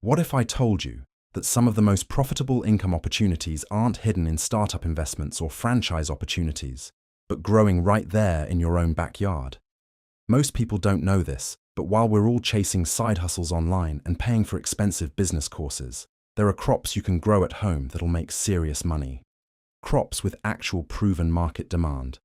What if I told you that some of the most profitable income opportunities aren't hidden in startup investments or franchise opportunities, but growing right there in your own backyard? Most people don't know this, but while we're all chasing side hustles online and paying for expensive business courses, there are crops you can grow at home that'll make serious money. Crops with actual proven market demand.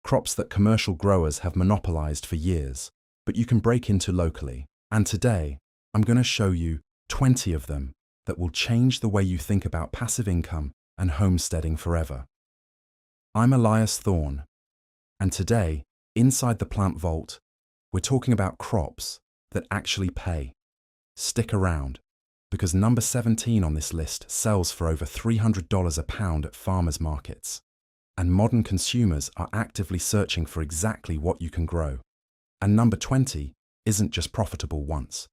Crops that commercial growers have monopolized for years, but you can break into locally. And today, I'm going to show you 20 of them that will change the way you think about passive income and homesteading forever. I'm Elias Thorne, and today, inside the Plant Vault, we're talking about crops that actually pay. Stick around, because number 17 on this list sells for over $300 a pound at farmers markets, and modern consumers are actively searching for exactly what you can grow. And number 20 isn't just profitable once.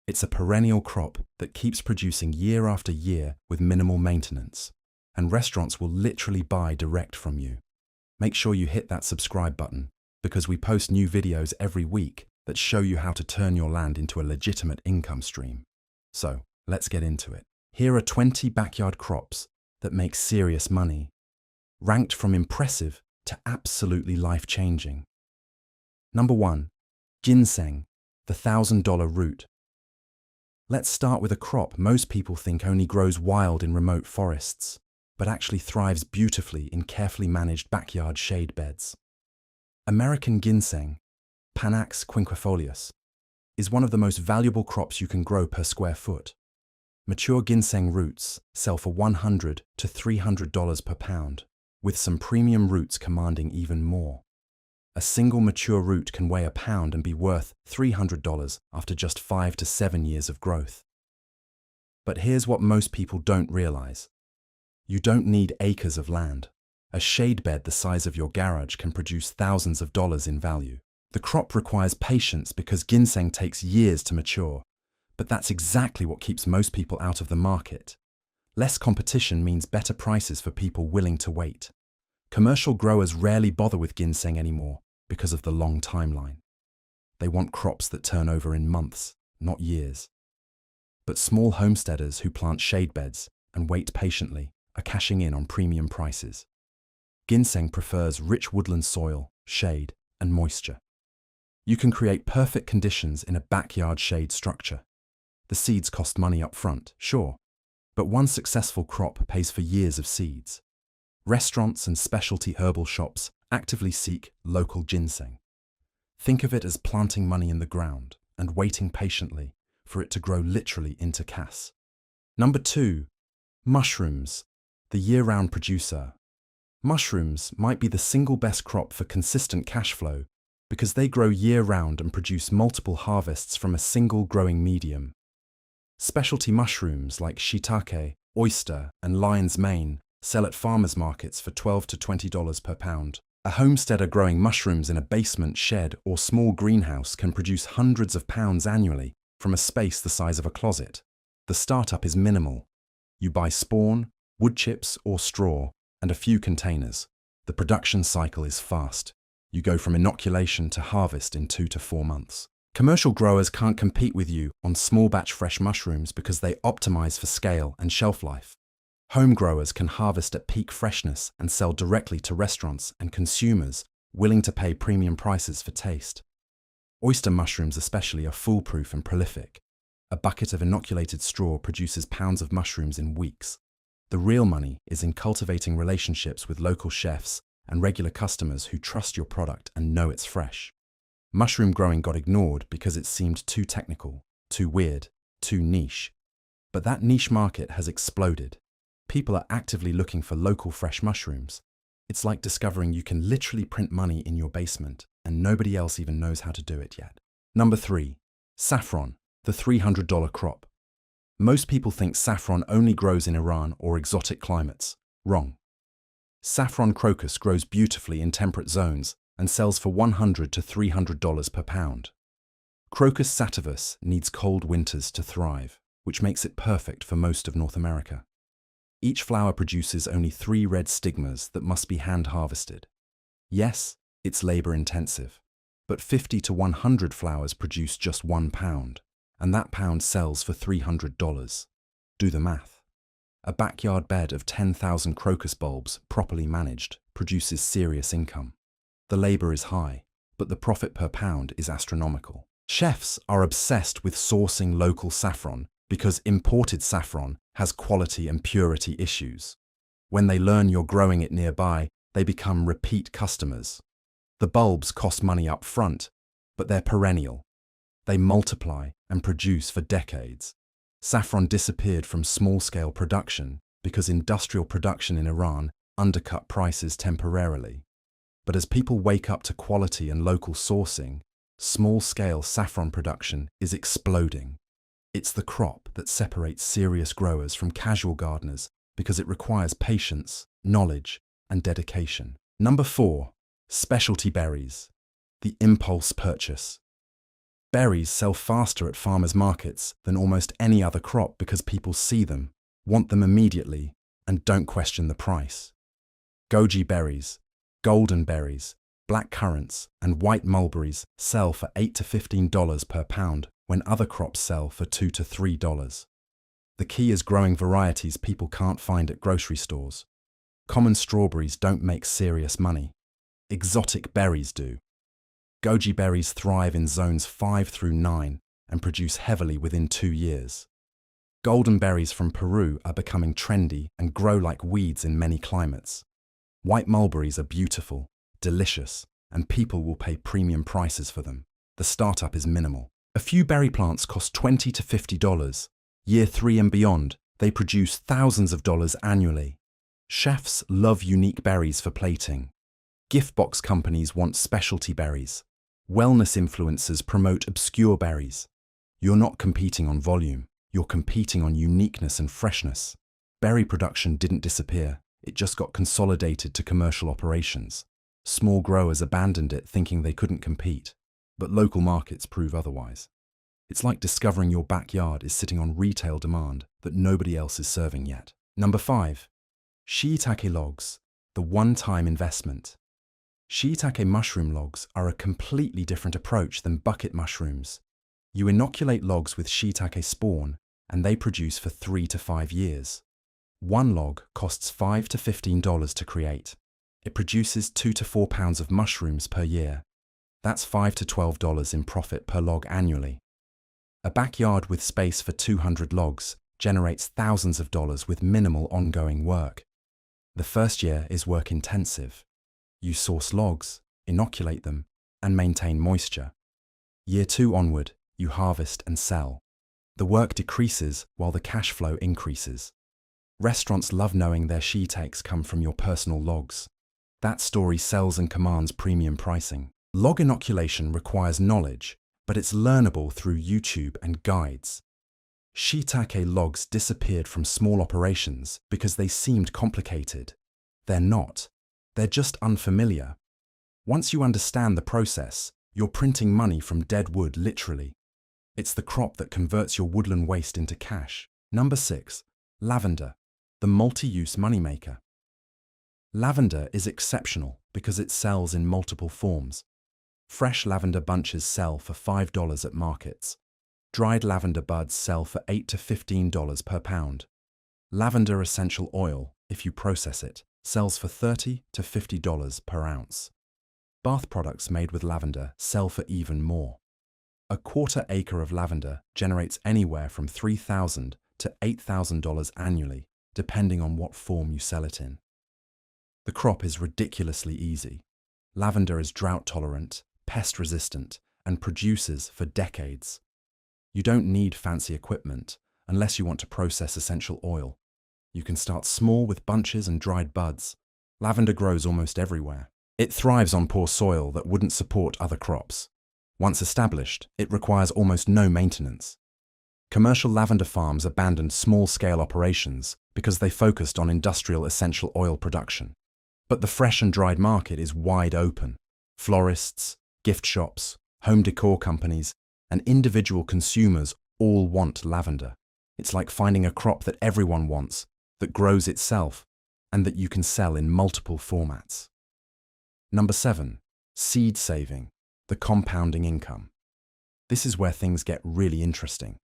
It's a perennial crop that keeps producing year after year with minimal maintenance, and restaurants will literally buy direct from you. Make sure you hit that subscribe button, because we post new videos every week that show you how to turn your land into a legitimate income stream. So, let's get into it. Here are 20 backyard crops that make serious money, ranked from impressive to absolutely life-changing. Number 1. Ginseng, the $1,000 root. Let's start with a crop most people think only grows wild in remote forests, but actually thrives beautifully in carefully managed backyard shade beds. American ginseng, Panax quinquefolius, is one of the most valuable crops you can grow per square foot. Mature ginseng roots sell for $100 to $300 per pound, with some premium roots commanding even more. A single mature root can weigh a pound and be worth $300 after just 5 to 7 years of growth. But here's what most people don't realize. You don't need acres of land. A shade bed the size of your garage can produce thousands of dollars in value. The crop requires patience because ginseng takes years to mature, but that's exactly what keeps most people out of the market. Less competition means better prices for people willing to wait. Commercial growers rarely bother with ginseng anymore because of the long timeline. They want crops that turn over in months, not years. But small homesteaders who plant shade beds and wait patiently are cashing in on premium prices. Ginseng prefers rich woodland soil, shade, and moisture. You can create perfect conditions in a backyard shade structure. The seeds cost money up front, sure, but one successful crop pays for years of seeds. Restaurants and specialty herbal shops actively seek local ginseng. Think of it as planting money in the ground and waiting patiently for it to grow literally into cash. Number 2. Mushrooms, the year-round producer. Mushrooms might be the single best crop for consistent cash flow because they grow year-round and produce multiple harvests from a single growing medium. Specialty mushrooms like shiitake, oyster, and lion's mane sell at farmers markets for $12 to $20 per pound. A homesteader growing mushrooms in a basement, shed, or small greenhouse can produce hundreds of pounds annually from a space the size of a closet. The startup is minimal. You buy spawn, wood chips, or straw, and a few containers. The production cycle is fast. You go from inoculation to harvest in 2 to 4 months. Commercial growers can't compete with you on small batch fresh mushrooms because they optimize for scale and shelf life. Home growers can harvest at peak freshness and sell directly to restaurants and consumers willing to pay premium prices for taste. Oyster mushrooms especially are foolproof and prolific. A bucket of inoculated straw produces pounds of mushrooms in weeks. The real money is in cultivating relationships with local chefs and regular customers who trust your product and know it's fresh. Mushroom growing got ignored because it seemed too technical, too weird, too niche. But that niche market has exploded. People are actively looking for local fresh mushrooms. It's like discovering you can literally print money in your basement and nobody else even knows how to do it yet. Number 3. Saffron, the $300 crop. Most people think saffron only grows in Iran or exotic climates. Wrong. Saffron crocus grows beautifully in temperate zones and sells for $100 to $300 per pound. Crocus sativus needs cold winters to thrive, which makes it perfect for most of North America. Each flower produces only 3 red stigmas that must be hand-harvested. Yes, it's labor-intensive, but 50 to 100 flowers produce just 1 pound, and that pound sells for $300. Do the math. A backyard bed of 10,000 crocus bulbs, properly managed, produces serious income. The labor is high, but the profit per pound is astronomical. Chefs are obsessed with sourcing local saffron because imported saffron has quality and purity issues. When they learn you're growing it nearby, they become repeat customers. The bulbs cost money up front, but they're perennial. They multiply and produce for decades. Saffron disappeared from small-scale production because industrial production in Iran undercut prices temporarily. But as people wake up to quality and local sourcing, small-scale saffron production is exploding. It's the crop that separates serious growers from casual gardeners because it requires patience, knowledge, and dedication. Number 4. Specialty berries. The impulse purchase. Berries sell faster at farmers' markets than almost any other crop because people see them, want them immediately, and don't question the price. Goji berries, golden berries, black currants, and white mulberries sell for $8 to $15 per pound when other crops sell for $2 to $3. The key is growing varieties people can't find at grocery stores. Common strawberries don't make serious money. Exotic berries do. Goji berries thrive in zones 5 through 9 and produce heavily within 2 years. Golden berries from Peru are becoming trendy and grow like weeds in many climates. White mulberries are beautiful, delicious, and people will pay premium prices for them. The startup is minimal. A few berry plants cost $20 to $50. Year 3 and beyond, they produce thousands of dollars annually. Chefs love unique berries for plating. Gift box companies want specialty berries. Wellness influencers promote obscure berries. You're not competing on volume, you're competing on uniqueness and freshness. Berry production didn't disappear, it just got consolidated to commercial operations. Small growers abandoned it thinking they couldn't compete, but local markets prove otherwise. It's like discovering your backyard is sitting on retail demand that nobody else is serving yet. Number 5. Shiitake logs, the one-time investment. Shiitake mushroom logs are a completely different approach than bucket mushrooms. You inoculate logs with shiitake spawn, and they produce for 3 to 5 years. One log costs $5 to $15 to create. It produces 2 to 4 pounds of mushrooms per year. That's $5 to $12 in profit per log annually. A backyard with space for 200 logs generates thousands of dollars with minimal ongoing work. The first year is work-intensive. You source logs, inoculate them, and maintain moisture. Year 2 onward, you harvest and sell. The work decreases while the cash flow increases. Restaurants love knowing their shiitakes come from your personal logs. That story sells and commands premium pricing. Log inoculation requires knowledge, but it's learnable through YouTube and guides. Shiitake logs disappeared from small operations because they seemed complicated. They're not. They're just unfamiliar. Once you understand the process, you're printing money from dead wood literally. It's the crop that converts your woodland waste into cash. Number 6. Lavender, the multi-use moneymaker. Lavender is exceptional because it sells in multiple forms. Fresh lavender bunches sell for $5 at markets. Dried lavender buds sell for $8 to $15 per pound. Lavender essential oil, if you process it, sells for $30 to $50 per ounce. Bath products made with lavender sell for even more. A quarter acre of lavender generates anywhere from $3,000 to $8,000 annually, depending on what form you sell it in. The crop is ridiculously easy. Lavender is drought-tolerant, pest-resistant, and produces for decades. You don't need fancy equipment unless you want to process essential oil. You can start small with bunches and dried buds. Lavender grows almost everywhere. It thrives on poor soil that wouldn't support other crops. Once established, it requires almost no maintenance. Commercial lavender farms abandoned small-scale operations because they focused on industrial essential oil production. But the fresh and dried market is wide open. Florists, gift shops, home decor companies, and individual consumers all want lavender. It's like finding a crop that everyone wants, that grows itself, and that you can sell in multiple formats. Number 7. Seed saving, the compounding income. This is where things get really interesting.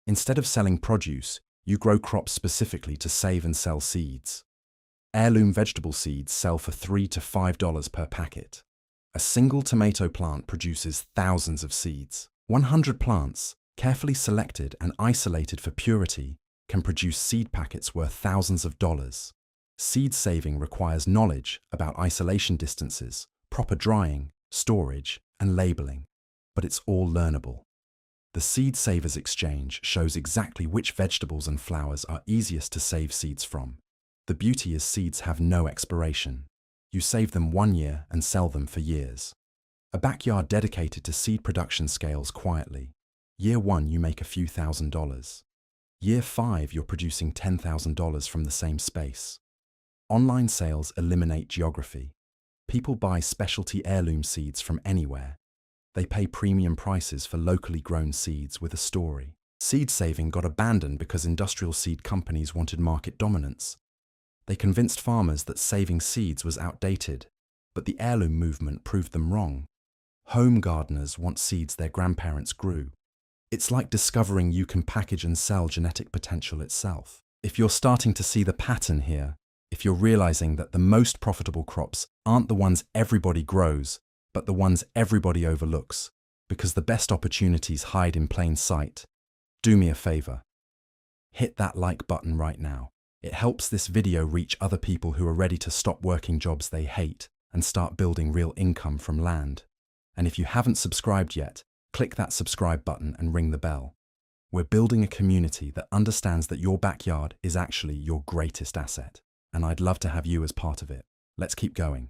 Instead of selling produce, you grow crops specifically to save and sell seeds. Heirloom vegetable seeds sell for $3 to $5 per packet. A single tomato plant produces thousands of seeds. 100 plants, carefully selected and isolated for purity, can produce seed packets worth thousands of dollars. Seed saving requires knowledge about isolation distances, proper drying, storage, and labeling, but it's all learnable. The Seed Savers Exchange shows exactly which vegetables and flowers are easiest to save seeds from. The beauty is seeds have no expiration. You save them 1 year and sell them for years. A backyard dedicated to seed production scales quietly. Year 1, you make a few $1,000s. Year 5, you're producing $10,000 from the same space. Online sales eliminate geography. People buy specialty heirloom seeds from anywhere. They pay premium prices for locally grown seeds with a story. Seed saving got abandoned because industrial seed companies wanted market dominance. They convinced farmers that saving seeds was outdated, but the heirloom movement proved them wrong. Home gardeners want seeds their grandparents grew. It's like discovering you can package and sell genetic potential itself. If you're starting to see the pattern here, if you're realizing that the most profitable crops aren't the ones everybody grows, but the ones everybody overlooks, because the best opportunities hide in plain sight, do me a favor. Hit that like button right now. It helps this video reach other people who are ready to stop working jobs they hate and start building real income from land. And if you haven't subscribed yet, click that subscribe button and ring the bell. We're building a community that understands that your backyard is actually your greatest asset, and I'd love to have you as part of it. Let's keep going.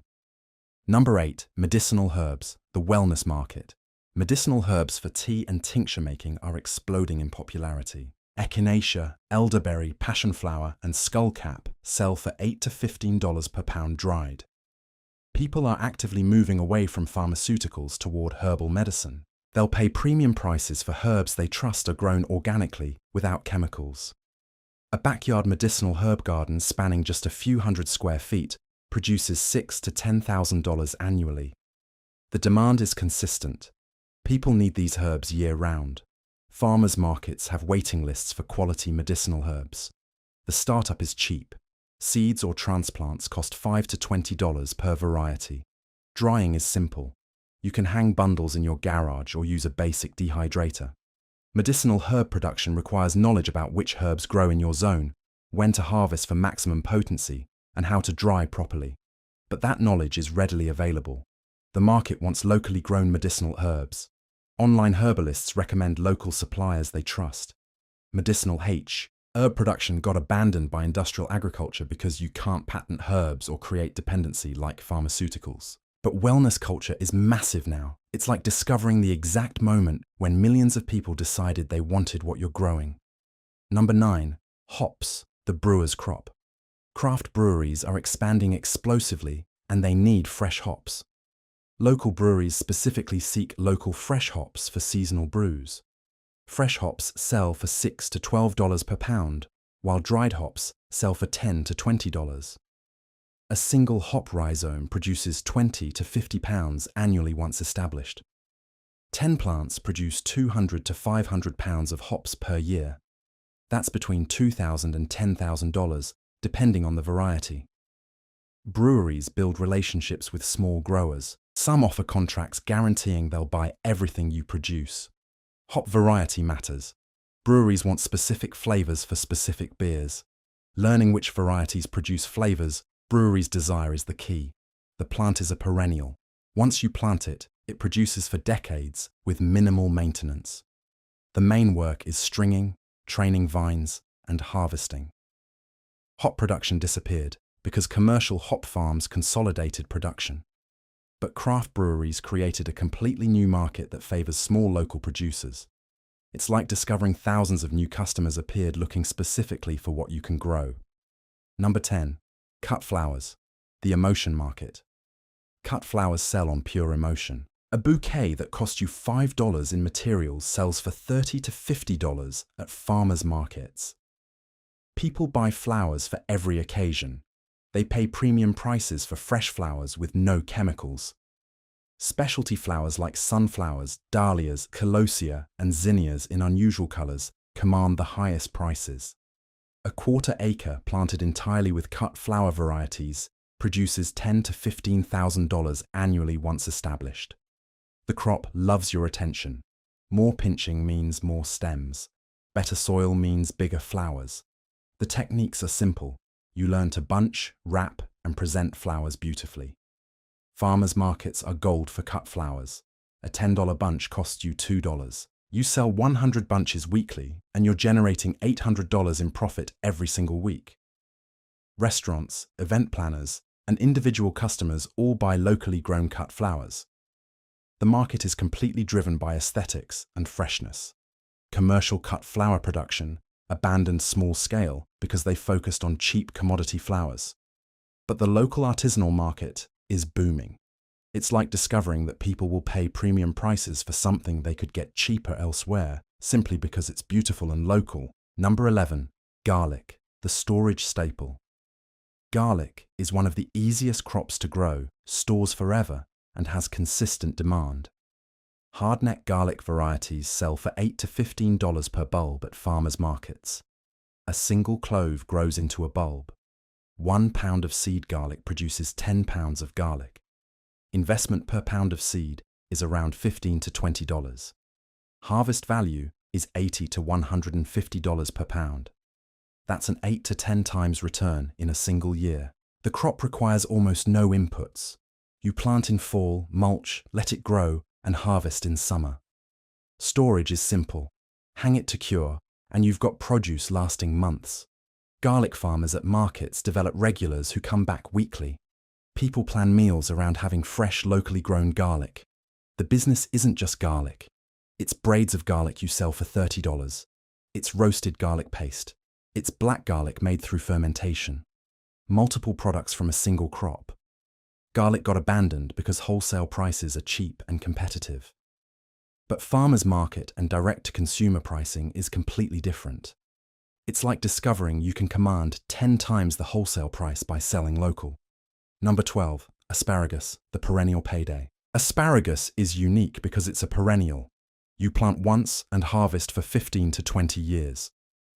Number 8, medicinal herbs, the wellness market. Medicinal herbs for tea and tincture making are exploding in popularity. Echinacea, elderberry, passionflower, and skullcap sell for $8 to $15 per pound dried. People are actively moving away from pharmaceuticals toward herbal medicine. They'll pay premium prices for herbs they trust are grown organically without chemicals. A backyard medicinal herb garden spanning just a few hundred square feet produces $6,000 to $10,000 annually. The demand is consistent. People need these herbs year-round. Farmers' markets have waiting lists for quality medicinal herbs. The startup is cheap. Seeds or transplants cost $5 to $20 per variety. Drying is simple. You can hang bundles in your garage or use a basic dehydrator. Medicinal herb production requires knowledge about which herbs grow in your zone, when to harvest for maximum potency, and how to dry properly. But that knowledge is readily available. The market wants locally grown medicinal herbs. Online herbalists recommend local suppliers they trust. Medicinal herb production got abandoned by industrial agriculture because you can't patent herbs or create dependency like pharmaceuticals. But wellness culture is massive now. It's like discovering the exact moment when millions of people decided they wanted what you're growing. Number 9, hops, the brewer's crop. Craft breweries are expanding explosively, and they need fresh hops. Local breweries specifically seek local fresh hops for seasonal brews. Fresh hops sell for $6 to $12 per pound, while dried hops sell for $10 to $20. A single hop rhizome produces 20 to 50 pounds annually once established. 10 plants produce 200 to 500 pounds of hops per year. That's between $2,000 and $10,000, depending on the variety. Breweries build relationships with small growers. Some offer contracts guaranteeing they'll buy everything you produce. Hop variety matters. Breweries want specific flavors for specific beers. Learning which varieties produce flavors breweries desire is the key. The plant is a perennial. Once you plant it, it produces for decades with minimal maintenance. The main work is stringing, training vines, and harvesting. Hop production disappeared because commercial hop farms consolidated production. But craft breweries created a completely new market that favors small local producers. It's like discovering thousands of new customers appeared looking specifically for what you can grow. Number 10. Cut flowers, the emotion market. Cut flowers sell on pure emotion. A bouquet that cost you $5 in materials sells for $30 to $50 at farmers' markets. People buy flowers for every occasion. They pay premium prices for fresh flowers with no chemicals. Specialty flowers like sunflowers, dahlias, colosia, and zinnias in unusual colors command the highest prices. A quarter acre planted entirely with cut flower varieties produces $10,000 to $15,000 annually once established. The crop loves your attention. More pinching means more stems. Better soil means bigger flowers. The techniques are simple. You learn to bunch, wrap, and present flowers beautifully. Farmers markets are gold for cut flowers. A $10 bunch costs you $2. You sell 100 bunches weekly, and you're generating $800 in profit every single week. Restaurants, event planners, and individual customers all buy locally grown cut flowers. The market is completely driven by aesthetics and freshness. Commercial cut flower production abandoned small scale because they focused on cheap commodity flowers. But the local artisanal market is booming. It's like discovering that people will pay premium prices for something they could get cheaper elsewhere simply because it's beautiful and local. Number 11. Garlic, the storage staple. Garlic is one of the easiest crops to grow, stores forever, and has consistent demand. Hardneck garlic varieties sell for $8 to $15 per bulb at farmers markets. A single clove grows into a bulb. 1 pound of seed garlic produces 10 pounds of garlic. Investment per pound of seed is around $15 to $20. Harvest value is $80 to $150 per pound. That's an 8 to 10 times return in a single year. The crop requires almost no inputs. You plant in fall, mulch, let it grow, and harvest in summer. Storage is simple. Hang it to cure, and you've got produce lasting months. Garlic farmers at markets develop regulars who come back weekly. People plan meals around having fresh, locally grown garlic. The business isn't just garlic. It's braids of garlic you sell for $30. It's roasted garlic paste. It's black garlic made through fermentation. Multiple products from a single crop. Garlic got abandoned because wholesale prices are cheap and competitive. But farmers market and direct-to-consumer pricing is completely different. It's like discovering you can command 10 times the wholesale price by selling local. Number 12. Asparagus, the perennial payday. Asparagus is unique because it's a perennial. You plant once and harvest for 15 to 20 years.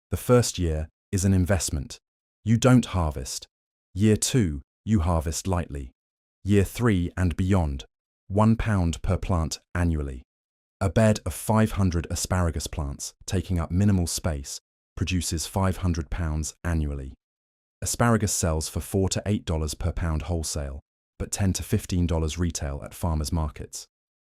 The first year is an investment. You don't harvest. Year 2, you harvest lightly. Year 3 and beyond, 1 pound per plant annually. A bed of 500 asparagus plants, taking up minimal space, produces 500 pounds annually. Asparagus sells for $4 to $8 per pound wholesale, but $10 to $15 retail at farmers markets.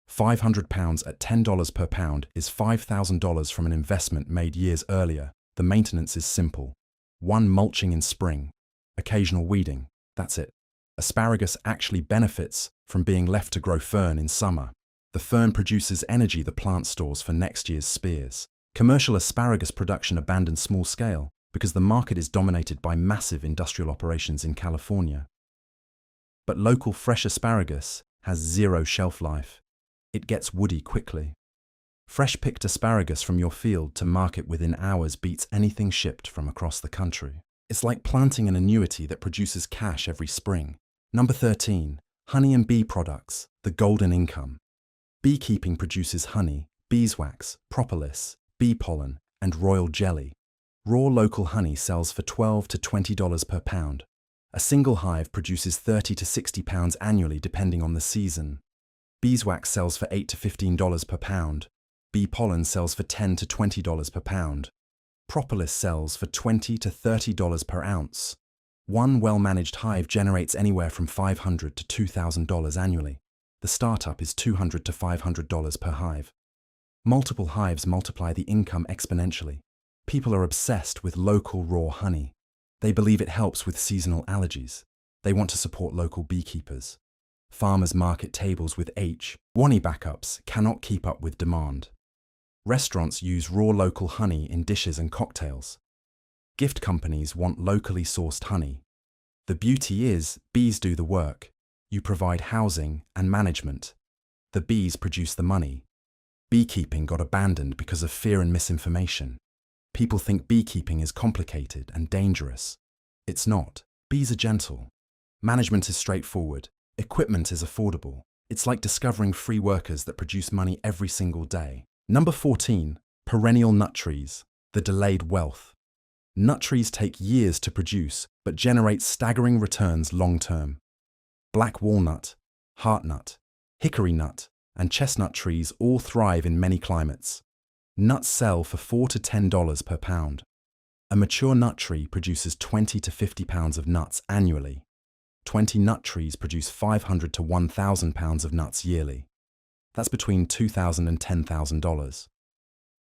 500 pounds at $10 per pound is $5,000 from an investment made years earlier. The maintenance is simple. 1 mulching in spring, occasional weeding, that's it. Asparagus actually benefits from being left to grow fern in summer. The fern produces energy the plant stores for next year's spears. Commercial asparagus production abandoned small scale because the market is dominated by massive industrial operations in California. But local fresh asparagus has 0 shelf life. It gets woody quickly. Fresh-picked asparagus from your field to market within hours beats anything shipped from across the country. It's like planting an annuity that produces cash every spring. Number 13. Honey and bee products, the golden income. Beekeeping produces honey, beeswax, propolis, bee pollen, and royal jelly. Raw local honey sells for $12 to $20 per pound. A single hive produces 30 to 60 pounds annually depending on the season. Beeswax sells for $8 to $15 per pound. Bee pollen sells for $10 to $20 per pound. Propolis sells for $20 to $30 per ounce. One well-managed hive generates anywhere from $500 to $2,000 annually. The startup is $200 to $500 per hive. Multiple hives multiply the income exponentially. People are obsessed with local raw honey. They believe it helps with seasonal allergies. They want to support local beekeepers. Farmers market tables with H1 backups cannot keep up with demand. Restaurants use raw local honey in dishes and cocktails. Gift companies want locally sourced honey. The beauty is, bees do the work. You provide housing and management. The bees produce the money. Beekeeping got abandoned because of fear and misinformation. People think beekeeping is complicated and dangerous. It's not. Bees are gentle. Management is straightforward. Equipment is affordable. It's like discovering free workers that produce money every single day. Number 14. Perennial nut trees, the delayed wealth. Nut trees take years to produce, but generate staggering returns long-term. Black walnut, heartnut, hickory nut, and chestnut trees all thrive in many climates. Nuts sell for $4 to $10 per pound. A mature nut tree produces 20 to 50 pounds of nuts annually. 20 nut trees produce 500 to 1,000 pounds of nuts yearly. That's between $2,000 and $10,000.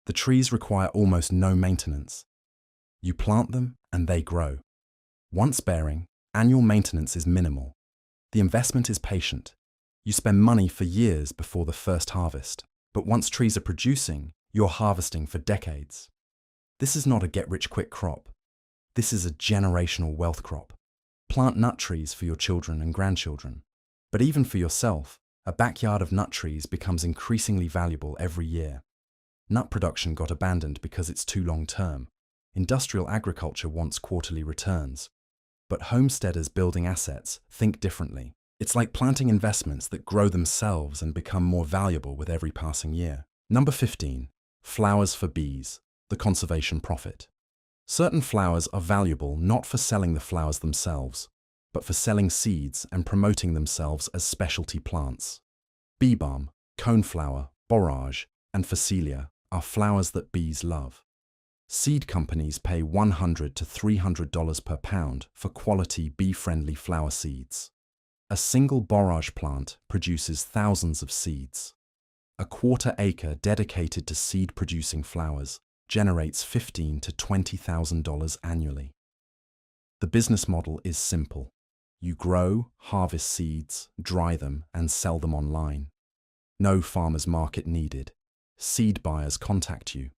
The trees require almost no maintenance. You plant them and they grow. Once bearing, annual maintenance is minimal. The investment is patient. You spend money for years before the first harvest. But once trees are producing, you're harvesting for decades. This is not a get-rich-quick crop. This is a generational wealth crop. Plant nut trees for your children and grandchildren. But even for yourself, a backyard of nut trees becomes increasingly valuable every year. Nut production got abandoned because it's too long-term. Industrial agriculture wants quarterly returns. But homesteaders building assets think differently. It's like planting investments that grow themselves and become more valuable with every passing year. Number 15. Flowers for bees, the conservation profit. Certain flowers are valuable not for selling the flowers themselves, but for selling seeds and promoting themselves as specialty plants. Bee balm, coneflower, borage, and phacelia are flowers that bees love. Seed companies pay $100 to $300 per pound for quality bee-friendly flower seeds. A single borage plant produces thousands of seeds. A quarter acre dedicated to seed-producing flowers generates $15,000 to $20,000 annually. The business model is simple. You grow, harvest seeds, dry them, and sell them online. No farmer's market needed. Seed buyers contact you.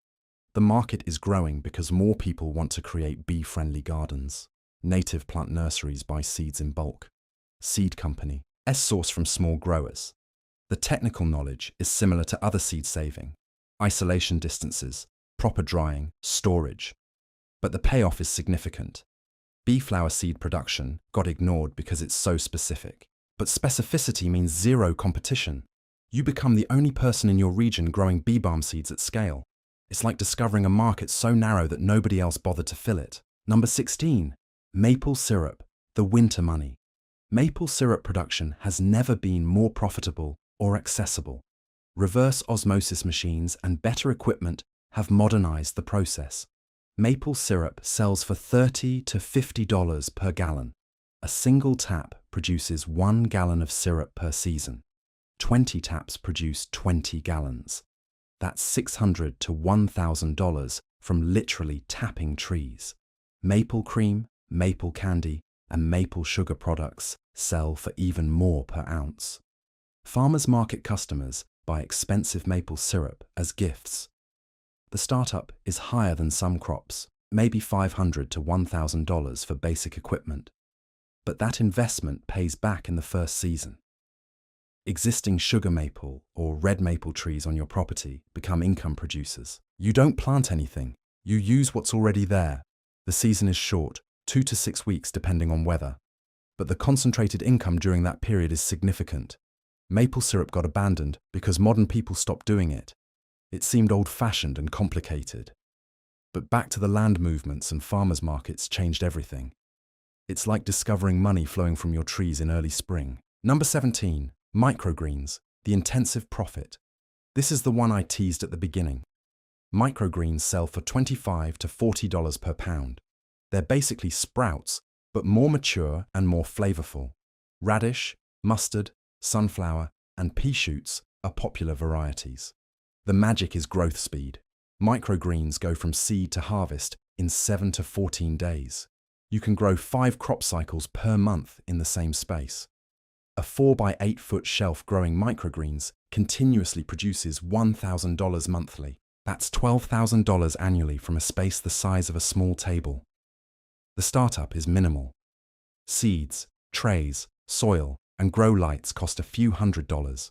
The market is growing because more people want to create bee-friendly gardens. Native plant nurseries buy seeds in bulk. Seed company source from small growers. The technical knowledge is similar to other seed saving. Isolation distances, proper drying, storage. But the payoff is significant. Bee flower seed production got ignored because it's so specific. But specificity means zero competition. You become the only person in your region growing bee balm seeds at scale. It's like discovering a market so narrow that nobody else bothered to fill it. Number 16. Maple syrup, the winter money. Maple syrup production has never been more profitable or accessible. Reverse osmosis machines and better equipment have modernized the process. Maple syrup sells for $30 to $50 per gallon. A single tap produces 1 gallon of syrup per season. 20 taps produce 20 gallons. That's $600 to $1,000 from literally tapping trees. Maple cream, maple candy, and maple sugar products sell for even more per ounce. Farmers market customers buy expensive maple syrup as gifts. The startup is higher than some crops, maybe $500 to $1,000 for basic equipment. But that investment pays back in the first season. Existing sugar maple or red maple trees on your property become income producers. You don't plant anything, you use what's already there. The season is short, 2 to 6 weeks depending on weather. But the concentrated income during that period is significant. Maple syrup got abandoned because modern people stopped doing it. It seemed old-fashioned and complicated. But back to the land movements and farmers markets changed everything. It's like discovering money flowing from your trees in early spring. Number 17. Microgreens, the intensive profit. This is the one I teased at the beginning. Microgreens sell for $25 to $40 per pound. They're basically sprouts, but more mature and more flavorful. Radish, mustard, sunflower, and pea shoots are popular varieties. The magic is growth speed. Microgreens go from seed to harvest in 7 to 14 days. You can grow 5 crop cycles per month in the same space. A 4 by 8 foot shelf growing microgreens continuously produces $1,000 monthly. That's $12,000 annually from a space the size of a small table. The startup is minimal. Seeds, trays, soil, and grow lights cost a few $100s.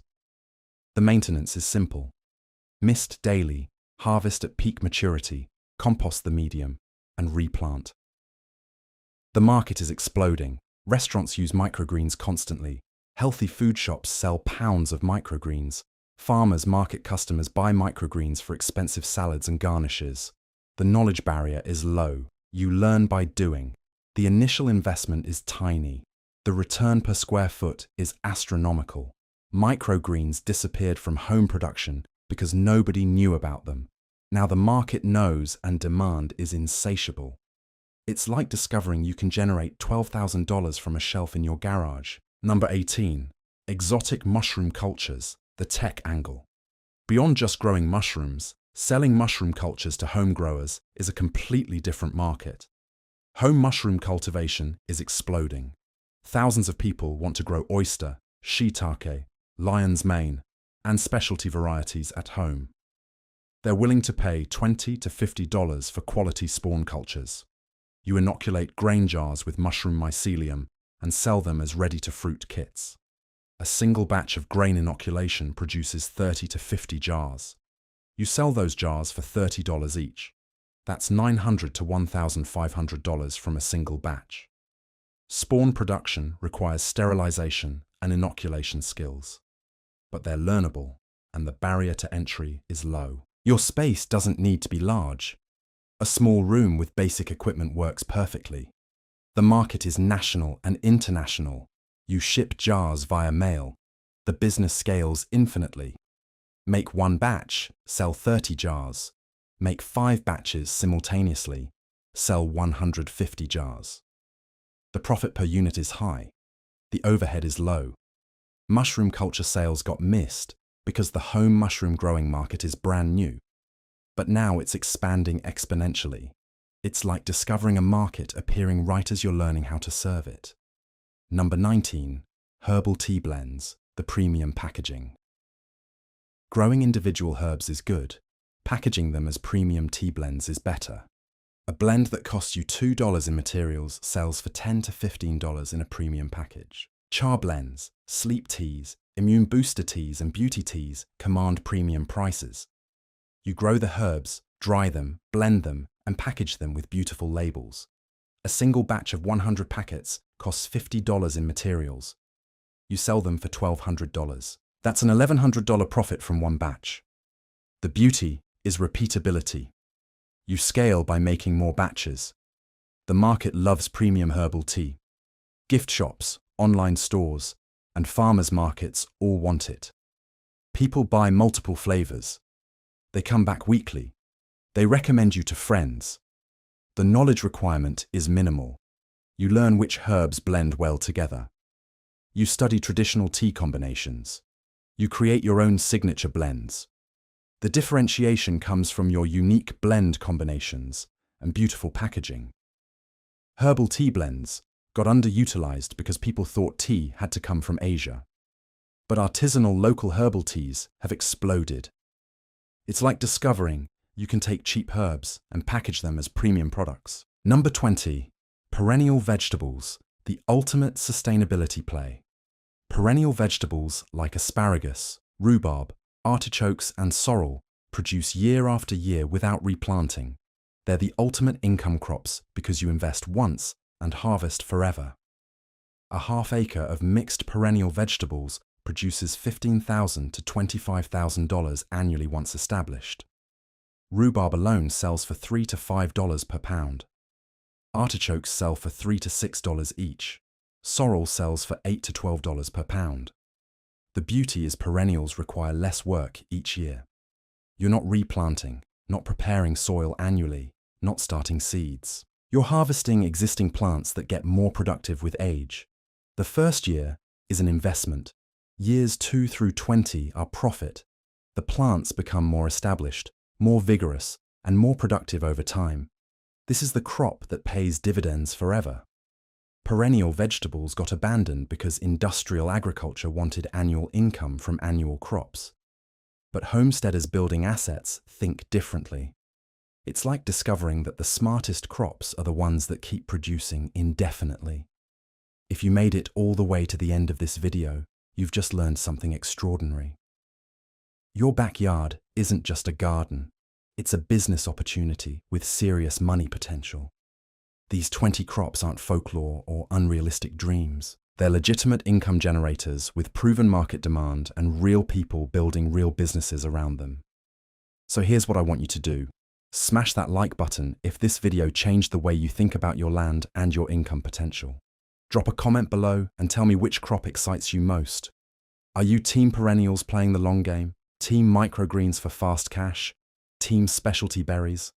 The maintenance is simple. Mist daily, harvest at peak maturity, compost the medium, and replant. The market is exploding. Restaurants use microgreens constantly. Healthy food shops sell pounds of microgreens. Farmers market customers buy microgreens for expensive salads and garnishes. The knowledge barrier is low. You learn by doing. The initial investment is tiny. The return per square foot is astronomical. Microgreens disappeared from home production because nobody knew about them. Now the market knows and demand is insatiable. It's like discovering you can generate $12,000 from a shelf in your garage. Number 18. Exotic mushroom cultures, the tech angle. Beyond just growing mushrooms, selling mushroom cultures to home growers is a completely different market. Home mushroom cultivation is exploding. Thousands of people want to grow oyster, shiitake, lion's mane, and specialty varieties at home. They're willing to pay $20 to $50 for quality spawn cultures. You inoculate grain jars with mushroom mycelium and sell them as ready-to-fruit kits. A single batch of grain inoculation produces 30 to 50 jars. You sell those jars for $30 each. That's $900 to $1,500 from a single batch. Spawn production requires sterilization and inoculation skills, but they're learnable and the barrier to entry is low. Your space doesn't need to be large. A small room with basic equipment works perfectly. The market is national and international. You ship jars via mail. The business scales infinitely. Make one batch, sell 30 jars. Make 5 batches simultaneously, sell 150 jars. The profit per unit is high. The overhead is low. Mushroom culture sales got missed because the home mushroom growing market is brand new. But now it's expanding exponentially. It's like discovering a market appearing right as you're learning how to serve it. Number 19. Herbal tea blends, the premium packaging. Growing individual herbs is good. Packaging them as premium tea blends is better. A blend that costs you $2 in materials sells for $10 to $15 in a premium package. Char blends, sleep teas, immune booster teas and beauty teas command premium prices. You grow the herbs, dry them, blend them, and package them with beautiful labels. A single batch of 100 packets costs $50 in materials. You sell them for $1,200. That's an $1,100 profit from one batch. The beauty is repeatability. You scale by making more batches. The market loves premium herbal tea. Gift shops, online stores, and farmers markets all want it. People buy multiple flavors. They come back weekly. They recommend you to friends. The knowledge requirement is minimal. You learn which herbs blend well together. You study traditional tea combinations. You create your own signature blends. The differentiation comes from your unique blend combinations and beautiful packaging. Herbal tea blends got underutilized because people thought tea had to come from Asia. But artisanal local herbal teas have exploded. It's like discovering you can take cheap herbs and package them as premium products. Number 20. Perennial vegetables, the ultimate sustainability play. Perennial vegetables like asparagus, rhubarb, artichokes and sorrel produce year after year without replanting. They're the ultimate income crops because you invest once and harvest forever. A half acre of mixed perennial vegetables produces $15,000 to $25,000 annually once established. Rhubarb alone sells for $3 to $5 per pound. Artichokes sell for $3 to $6 each. Sorrel sells for $8 to $12 per pound. The beauty is perennials require less work each year. You're not replanting, not preparing soil annually, not starting seeds. You're harvesting existing plants that get more productive with age. The first year is an investment. Years 2 through 20 are profit. The plants become more established, more vigorous, and more productive over time. This is the crop that pays dividends forever. Perennial vegetables got abandoned because industrial agriculture wanted annual income from annual crops. But homesteaders building assets think differently. It's like discovering that the smartest crops are the ones that keep producing indefinitely. If you made it all the way to the end of this video, you've just learned something extraordinary. Your backyard isn't just a garden. It's a business opportunity with serious money potential. These 20 crops aren't folklore or unrealistic dreams. They're legitimate income generators with proven market demand and real people building real businesses around them. So here's what I want you to do. Smash that like button if this video changed the way you think about your land and your income potential. Drop a comment below and tell me which crop excites you most. Are you Team Perennials playing the long game? Team Microgreens for fast cash? Team Specialty Berries?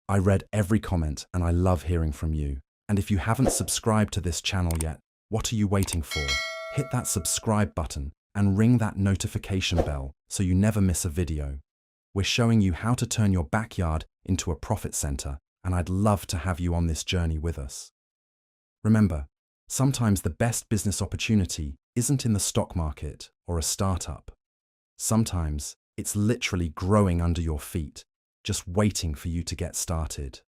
I read every comment and I love hearing from you. And if you haven't subscribed to this channel yet, what are you waiting for? Hit that subscribe button and ring that notification bell so you never miss a video. We're showing you how to turn your backyard into a profit center, and I'd love to have you on this journey with us. Remember, sometimes the best business opportunity isn't in the stock market or a startup. Sometimes it's literally growing under your feet, just waiting for you to get started.